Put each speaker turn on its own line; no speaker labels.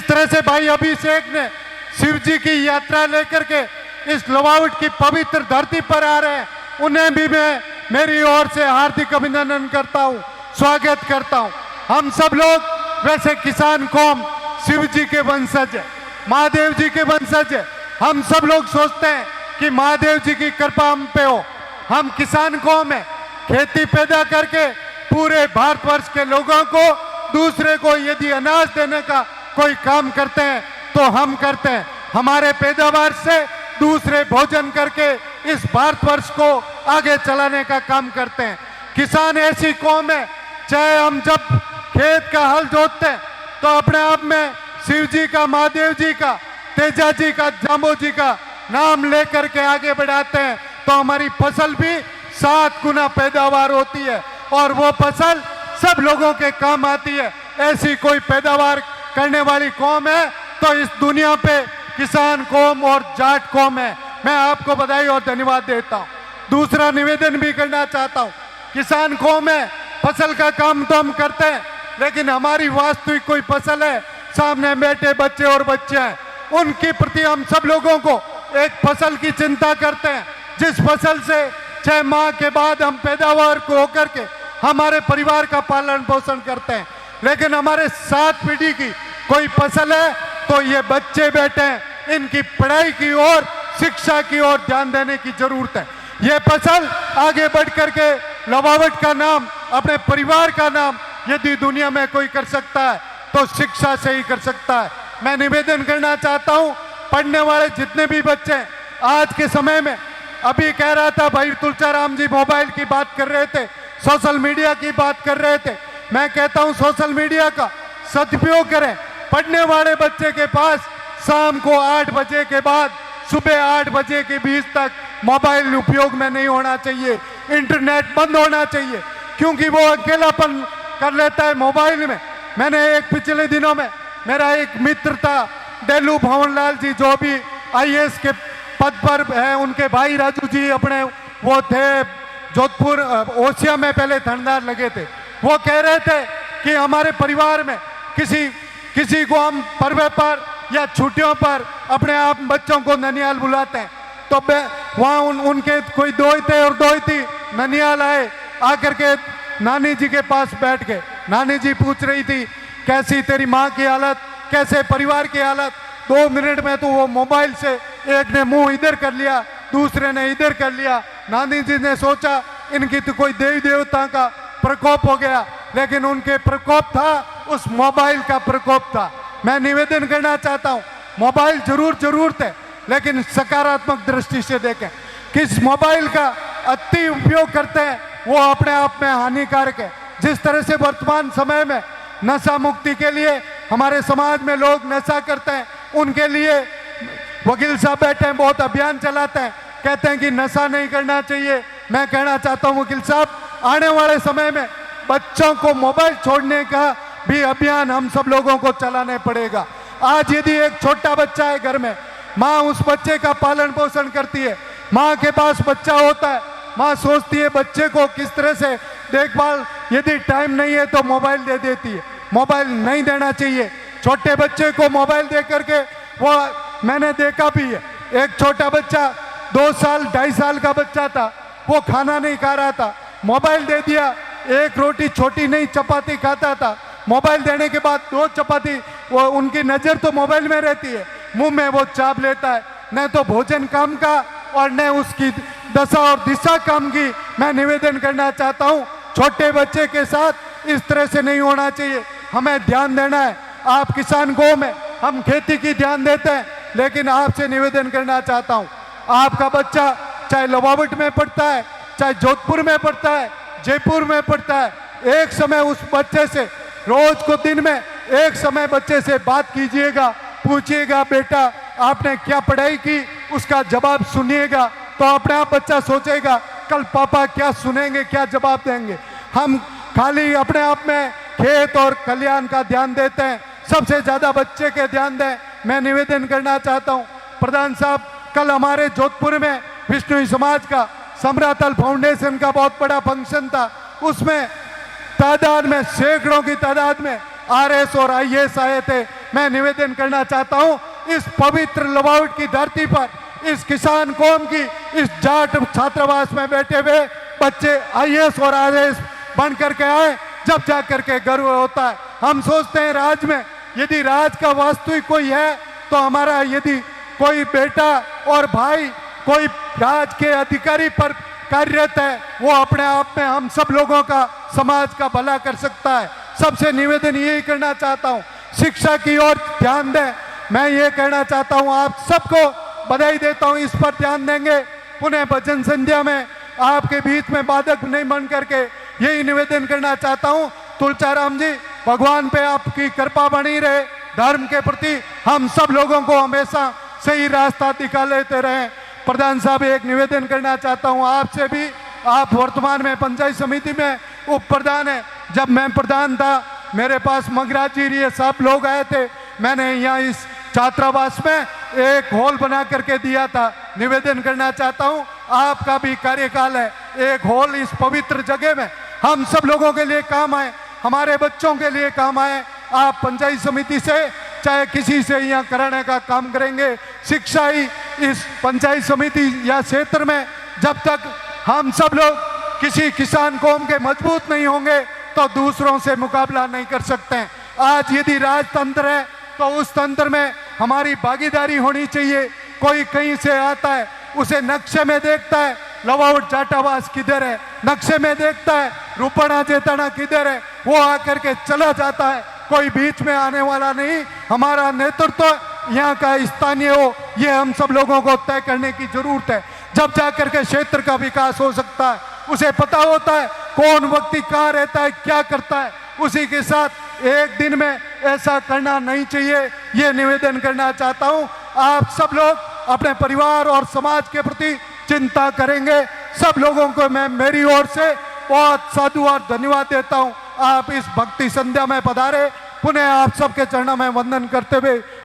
तरह से भाई अभिषेक ने शिव जी की यात्रा लेकर के इस लोवावट की पवित्र धरती पर आ रहे हैं, उन्हें भी मैं मेरी ओर से हार्दिक अभिनंदन करता हूं, स्वागत करता हूं। हम सब लोग वैसे किसान कौम शिव जी के वंशज है, महादेव जी के वंशज है। हम सब लोग सोचते हैं कि महादेव जी की कृपा हम पे हो। हम किसान कौम है, खेती पैदा करके पूरे भारतवर्ष के लोगों को, दूसरे को यदि अनाज देने का कोई काम करते हैं तो हम करते हैं। हमारे पैदावार से दूसरे भोजन करके इस भारतवर्ष को आगे चलाने का काम करते हैं। किसान ऐसी कौम है, चाहे हम जब खेत का हल जोतते हैं तो अपने आप में शिव जी का, महादेव जी का, तेजा जी का, जाम्बो जी का नाम लेकर के आगे बढ़ाते हैं तो हमारी फसल भी 7 गुना पैदावार होती है और वो फसल सब लोगों के काम आती है। ऐसी कोई पैदावार करने वाली कौम है तो इस दुनिया पे किसान कौम और जाट कौम है। मैं आपको बधाई और धन्यवाद देता हूँ। दूसरा निवेदन भी करना चाहता हूँ, किसान कौम है, फसल का काम तो हम करते हैं, लेकिन हमारी वास्तविक कोई फसल है, सामने बेटे बच्चे और बच्चे हैं, उनके प्रति हम सब लोगों को एक फसल की चिंता करते हैं, जिस फसल से 6 माह के बाद हम पैदावार को होकर के हमारे परिवार का पालन पोषण करते हैं। लेकिन हमारे 7 पीढ़ी की कोई फसल है तो ये बच्चे बेटे हैं, इनकी पढ़ाई की ओर, शिक्षा की ओर ध्यान देने की जरूरत है। ये फसल आगे बढ़ करके लोवावट का नाम, अपने परिवार का नाम यदि दुनिया में कोई कर सकता है तो शिक्षा से ही कर सकता है। मैं निवेदन करना चाहता हूँ, पढ़ने वाले जितने भी बच्चे हैं आज के समय में, अभी कह रहा था भाई तुलचाराम जी मोबाइल की बात कर रहे थे, सोशल मीडिया की बात कर रहे थे। मैं कहता हूँ सोशल मीडिया का सदुपयोग करें। पढ़ने वाले बच्चे के पास शाम को 8 बजे के बाद सुबह 8 बजे के बीच तक मोबाइल उपयोग में नहीं होना चाहिए, इंटरनेट बंद होना चाहिए, क्योंकि वो अकेलापन कर लेता है मोबाइल में। मैंने एक पिछले दिनों में, मेरा एक मित्र था डेलू भवनलाल जी, जो भी IAS के पद पर है, उनके भाई राजू जी अपने वो थे जोधपुर ओसिया में पहले थानेदार लगे थे। वो कह रहे थे कि हमारे परिवार में किसी को हम पर्व पर या छुट्टियों पर अपने आप बच्चों को ननियाल बुलाते हैं तो वहाँ उनके कोई दोई थे और दोई थी, ननियाल आए, आकर के नानी जी के पास बैठ गए। नानी जी पूछ रही थी कैसी तेरी माँ की हालत, कैसे परिवार की हालत। 2 मिनट में तो वो मोबाइल से एक ने मुंह इधर कर लिया, दूसरे ने इधर कर लिया। नानी जी ने सोचा इनकी तो कोई देवी देवता का प्रकोप हो गया, लेकिन उनके प्रकोप था उस मोबाइल का प्रकोप था। मैं निवेदन करना चाहता हूँ, मोबाइल जरूरत है, लेकिन सकारात्मक दृष्टि से देखें। किस मोबाइल का अति उपयोग करते हैं वो अपने आप में हानिकारक है। जिस तरह से वर्तमान समय में नशा मुक्ति के लिए हमारे समाज में लोग नशा करते हैं, उनके लिए वकील साहब बैठे हैं, बहुत अभियान चलाते हैं, कहते हैं कि नशा नहीं करना चाहिए। मैं कहना चाहता हूं वकील साहब, आने वाले समय में बच्चों को मोबाइल छोड़ने का भी अभियान हम सब लोगों को चलाने पड़ेगा। आज यदि एक छोटा बच्चा है घर में, माँ उस बच्चे का पालन पोषण करती है, माँ के पास बच्चा होता है, माँ सोचती है बच्चे को किस तरह से देखभाल, यदि टाइम नहीं है तो मोबाइल दे देती है। मोबाइल नहीं देना चाहिए छोटे बच्चे को। मोबाइल दे करके वो मैंने देखा भी है, एक छोटा बच्चा 2 साल 2.5 साल का बच्चा था, वो खाना नहीं खा रहा था, मोबाइल दे दिया, 1 रोटी छोटी नहीं चपाती खाता था। मोबाइल देने के बाद 2 चपाती, वो उनकी नज़र तो मोबाइल में रहती है, मुंह में वो चाप लेता है, न तो भोजन काम का और न उसकी दशा और दिशा काम की। मैं निवेदन करना चाहता हूँ, छोटे बच्चे के साथ इस तरह से नहीं होना चाहिए, हमें ध्यान देना है। आप किसान कौम है, हम खेती की ध्यान देते हैं, लेकिन आपसे निवेदन करना चाहता हूँ, आपका बच्चा चाहे लोवावट में पढ़ता है, चाहे जोधपुर में पढ़ता है, जयपुर में पढ़ता है, एक समय उस बच्चे से रोज को दिन में एक समय बच्चे से बात कीजिएगा, पूछिएगा बेटा आपने क्या पढ़ाई की, उसका जवाब सुनिएगा, तो अपने आप बच्चा सोचेगा कल पापा क्या सुनेंगे, क्या जवाब देंगे। हम खाली अपने आप में खेत और कल्याण का ध्यान देते हैं, सबसे ज्यादा बच्चे के ध्यान दें। मैं निवेदन करना चाहता हूं प्रधान साहब, कल हमारे जोधपुर में विष्णु समाज का समरातल फाउंडेशन का बहुत बड़ा फंक्शन था, उसमें तादाद में सैकड़ों की तादाद में आरएस और आईएएस आए थे। मैं निवेदन करना चाहता हूं, इस पवित्र लवाउट की धरती पर इस किसान कौम की इस जाट छात्रावास में बैठे हुए बच्चे आईएएस और आरएस बन करके आए, जब जा करके गर्व होता है। हम सोचते हैं राज में, यदि राज का वास्तविक कोई है तो हमारा यदि कोई बेटा और भाई कोई राज के अधिकारी पर कार्यरत है, वो अपने आप में हम सब लोगों का समाज का भला कर सकता है। सबसे निवेदन यही करना चाहता हूँ, शिक्षा की ओर ध्यान दें। मैं ये कहना चाहता हूँ, आप सबको बधाई देता हूँ, इस पर ध्यान देंगे। पुनः भजन संध्या में आपके बीच में बाधक नहीं बन करके यही निवेदन करना चाहता हूँ, तुलचाराम जी, भगवान पे आपकी कृपा बनी रहे। धर्म के प्रति हम सब लोगों को हमेशा सही रास्ता दिखा लेते रहें। प्रधान साहब, एक निवेदन करना चाहता हूँ आपसे भी। आप वर्तमान में पंचायत समिति में उप प्रधान है। जब मैं प्रधान था, मेरे पास मगराज जी ये सब लोग आए थे, मैंने यहाँ इस छात्रावास में एक हॉल बना करके दिया था। निवेदन करना चाहता हूँ, आपका भी कार्यकाल है, एक हॉल इस पवित्र जगह में हम सब लोगों के लिए काम आए, हमारे बच्चों के लिए काम आए। आप पंचायत समिति से चाहे किसी से यहाँ कराने का काम करेंगे। शिक्षा ही इस पंचायत समिति या क्षेत्र में जब तक हम सब लोग किसी किसान कौम के मजबूत नहीं होंगे तो दूसरों से मुकाबला नहीं कर सकते हैं। आज यदि राजतंत्र है तो उस तंत्र में हमारी भागीदारी होनी चाहिए। कोई कहीं से आता है, उसे नक्शे में देखता है लवाउट जाटावास किधर है, नक्शे में देखता है रूपणा जेताना किधर है, वो आकर के चला जाता है, कोई बीच में आने वाला नहीं। हमारा नेतृत्व यहाँ का स्थानीय हो, ये हम सब लोगों को तय करने की जरूरत है। जब जाकर के क्षेत्र का विकास हो सकता है, उसे पता होता है कौन व्यक्ति कहाँ रहता है, क्या करता है। उसी के साथ एक दिन में ऐसा करना नहीं चाहिए, ये निवेदन करना चाहता हूँ। आप सब लोग अपने परिवार और समाज के प्रति चिंता करेंगे। सब लोगों को मैं मेरी ओर से बहुत साधु और धन्यवाद देता हूँ। आप इस भक्ति संध्या में पधारे। पुनः आप सबके चरणों में वंदन करते हुए